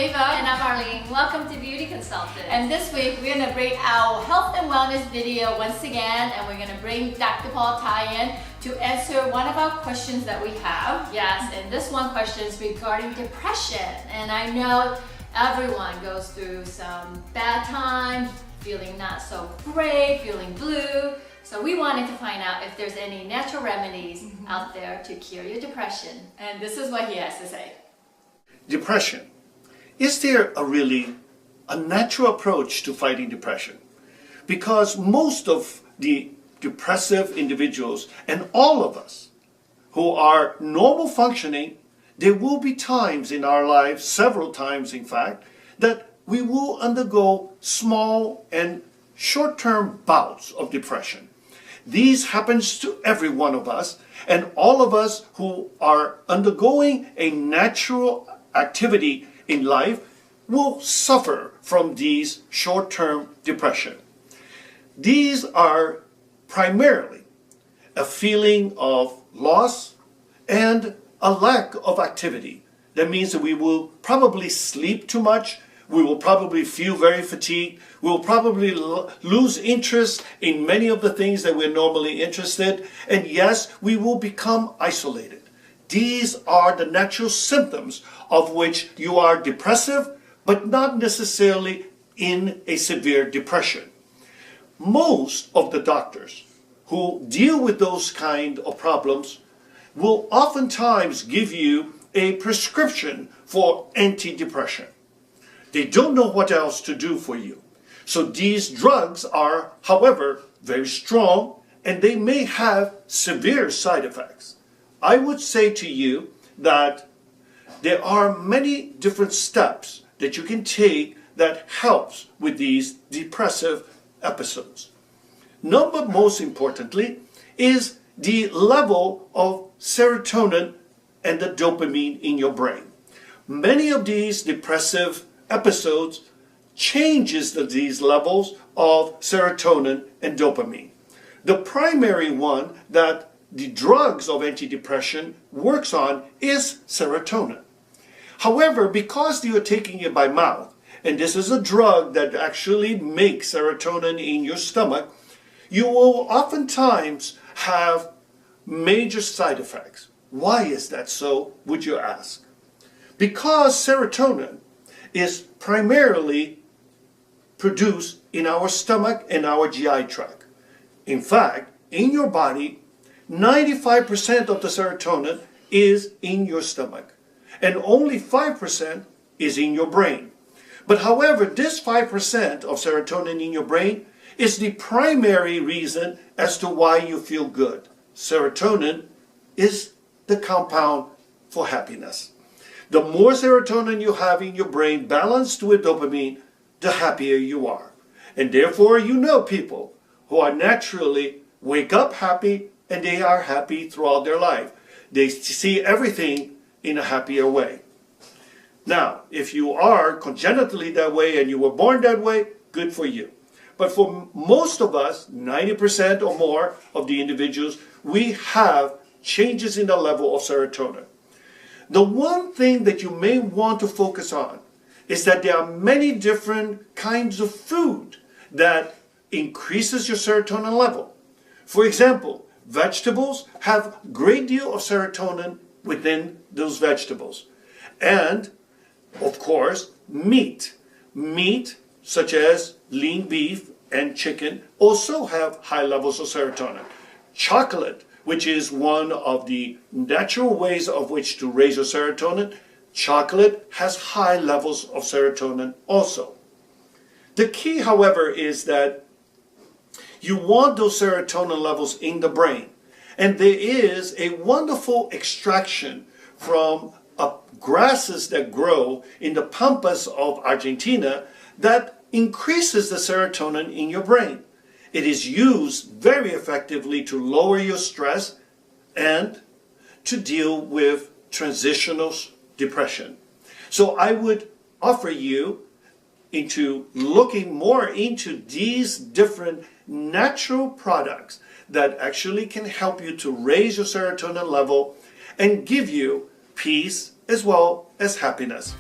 Saliva. And I'm Arlene. Welcome to Beauty Consultants. And this week we're going to bring our health and wellness video once again, and we're going to bring Dr. Paul Tai in to answer one of our questions that we have. Yes, and this one question is regarding depression. And I know everyone goes through some bad times, feeling not so great, feeling blue. So we wanted to find out if there's any natural remedies out there to cure your depression. And this is what he has to say. Depression. Is there a natural approach to fighting depression? Because most of the depressive individuals and all of us who are normal functioning, there will be times in our lives, several times in fact, that we will undergo small and short-term bouts of depression. These happens to every one of us, and all of us who are undergoing a natural activity in life will suffer from these short-term depression. These are primarily a feeling of loss and a lack of activity. That means that we will probably sleep too much, we will probably feel very fatigued, we will probably lose interest in many of the things that we're normally interested, and yes, we will become isolated. These are the natural symptoms of which you are depressive, but not necessarily in a severe depression. Most of the doctors who deal with those kind of problems will oftentimes give you a prescription for antidepressant. They don't know what else to do for you. So these drugs are, however, very strong, and they may have severe side effects. I would say to you that there are many different steps that you can take that helps with these depressive episodes. Most importantly is the level of serotonin and the dopamine in your brain. Many of these depressive episodes changes these levels of serotonin and dopamine. The primary one that the drugs of antidepressant works on is serotonin. However, because you are taking it by mouth, and this is a drug that actually makes serotonin in your stomach, you will oftentimes have major side effects. Why is that so, would you ask? Because serotonin is primarily produced in our stomach and our GI tract. In fact, in your body, 95% of the serotonin is in your stomach, and only 5% is in your brain. But however, this 5% of serotonin in your brain is the primary reason as to why you feel good. Serotonin is the compound for happiness. The more serotonin you have in your brain balanced with dopamine, the happier you are. And therefore, you know people who are naturally wake up happy and they are happy throughout their life. They see everything in a happier way. Now, if you are congenitally that way and you were born that way, good for you. But for most of us, 90% or more of the individuals, we have changes in the level of serotonin. The one thing that you may want to focus on is that there are many different kinds of food that increases your serotonin level. For example, vegetables have a great deal of serotonin within those vegetables. And, of course, meat. Meat, such as lean beef and chicken, also have high levels of serotonin. Chocolate, which is one of the natural ways of which to raise your serotonin, chocolate has high levels of serotonin also. The key, however, is that you want those serotonin levels in the brain. And there is a wonderful extraction from grasses that grow in the pampas of Argentina that increases the serotonin in your brain. It is used very effectively to lower your stress and to deal with transitional depression. So I would offer you into looking more into these different natural products that actually can help you to raise your serotonin level and give you peace as well as happiness.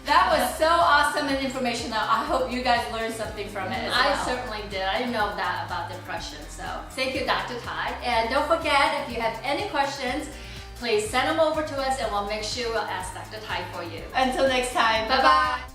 That was so awesome and informational. I hope you guys learned something from it as well. I certainly did. I didn't know that about depression. So thank you, Dr. Ty. And don't forget, if you have any questions, please send them over to us and we'll make sure we'll ask Dr. Ty for you. Until next time. Bye-bye.